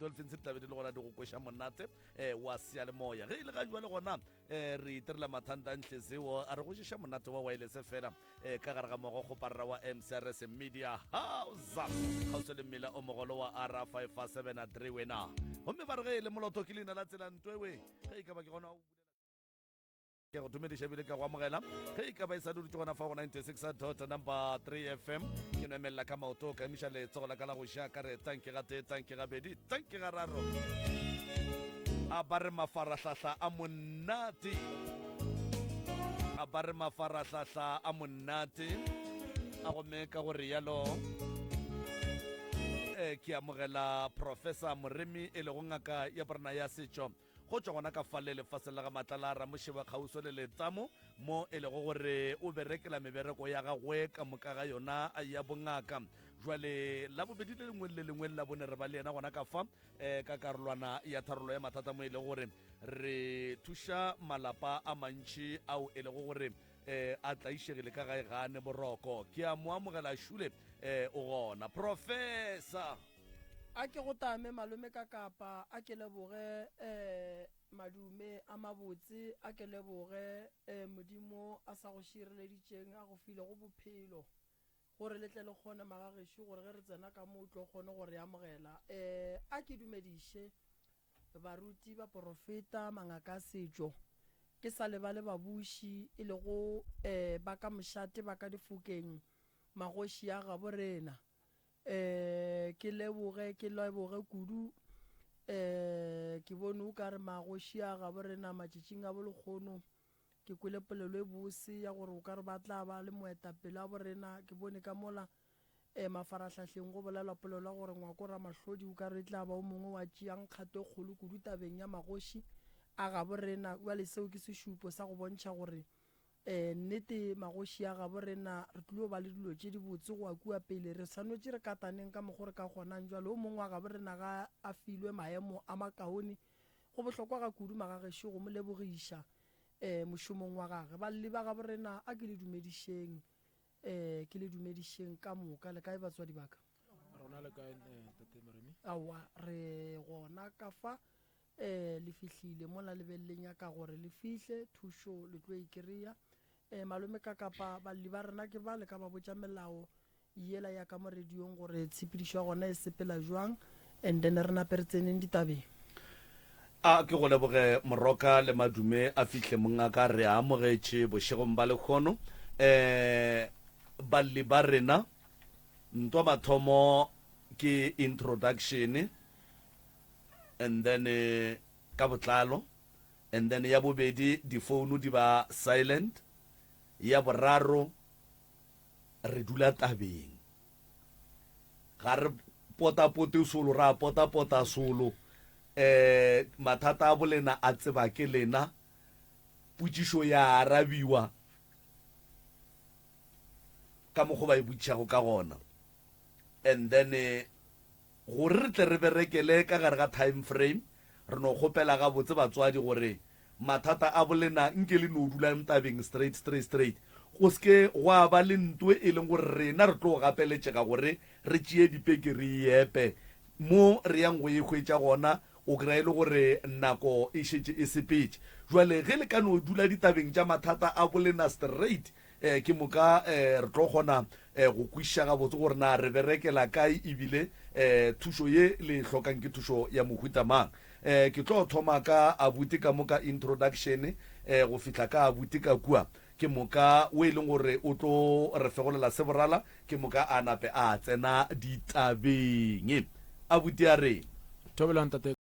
Dolphins tlabe di le gona di go kwesha monate wa seyalemoya ge ile ga jwa le gona re itirela mathanda a ntleseo a re go šeša monate wa wireless fela ka gare ga mogo go parra wa MCRS Media House kgauswe le mmela o mogolo wa R557 wena gomme ba re ge le moloto ke leina la tsela ntwewe ge e ka ba ke gona ke go tumediša bile ka go amogela ge e ka ba e sa dutse gona fa go 96.3 FM ke no emelela ka maoto ka emiša letsogo la ka la go šaka re tanke ga tee tanke ga bedi tanke ga raro a ba re mafarahlahla a monate a ba re mafarahlahla a monate a gomme ka gore yalo ke amogela Professor Moremi e le go ngaka ya borena ya setšo go tswa gona ka fale lefase la ga matla a Ramosheba Kgauswa le Letamo mo e le go gore o berekela mebereko ya gagwe ka moka ga yona a ya bongaka jwale la bobedi le lengwe la bone re ba le yena gona ka fa ka karolwana ya tharolo ya mathata mo e le gore re thuša malapa a mantši ao e le go gore a tlaišegile ka gae gane boroko ke a mo amogela Šule o gona Professor a ke go tame malome ka kapa a ke leboge madume a mabotse a ke leboge modimo a sa go šireleditšeng a go file go bophelo gore letle le kgone magagešo gore ge re tsena ka mo tlo kgone gore amogela a ke dumediše baruti ba profeta mangaka setšo ke sa leba le babuši e le go ba ka mošate ba ka difokeng magoši a ga borena ke leboge kudu ke bone o ka re magoši a ga borena matšatšing a bolekgono ke kwele polelo e bose ya gore o ka re ba tla ba le moetapele a borena ke bone ka mola mafarahlahleng go bolela polelo gore ngwako ra mahlodi o ka re tla ba o mongwe wa tšeang kgato e kgolo kudu tabeng ya magoši a ga borena wa le seo ke sešupo sa go bontšha gore nnete magoši a ga borena re tlile ba le dilo tše di botse go a kua pele re sanotše re kataneng ka mokgwa re ka kgonang jalo o mongwe wa ga borena ga a filwe maemo a makaone go bohlokwa ga kudu magagešo go mo lebogiša mošomong wa gage ba le ba ga borena a ke le dumedišeng ka moka le kae batswadi baka rona le kae tate Moremi awa re gona ka fa le fihlile mola lebelleng ya ka gore le fihle thušo le tlo ikeria malome ka kapa balli ba rena ke ba le ka ba botša melao yela ya ka mo radiong gore tshepedišo ya gona e sepela jwang and then re nape re tseneng ditabeng a ke go leboge Moroka le madume a fihle mongaka re amogetše bošegong ba lekgono balli ba rena ntwa mathomo ke introduction and then ka botlalo and then ya bobedi di phone di ba silent ya boraro re dula tabeng ga re potapote solo ra potapota solo mathata a bolena a tseba ke lena putsišo ya arabiwa ka mokgo ba e botšago ka gona and then gore re tle re berekele ka gare ga time frame re no kgopela ga botse batswadi gore mathata a bolena nke le no dula tabeng straight go ske go a ba le ntwe e leng gore rena re tlo gapeletše ka gore re tšee dipeke re epe mo re yang go e hwetša gona o kry-a le gore nako e šetše e sepetše jwale ge le ka no dula ditabeng tša mathata a bolena straight ke moka re tlo kgona go kwiša ga botse gore na re berekela kae ebile thušo ye le hlokang ke thušo ya mohutamang ke tlo thoma ka abuti ka moka introduction go fihla ka abuti ka kua ke moka o e leng gore o tlo re fegolela seborala ke moka a nape a tsena ditabeng abuti a re thobelang tate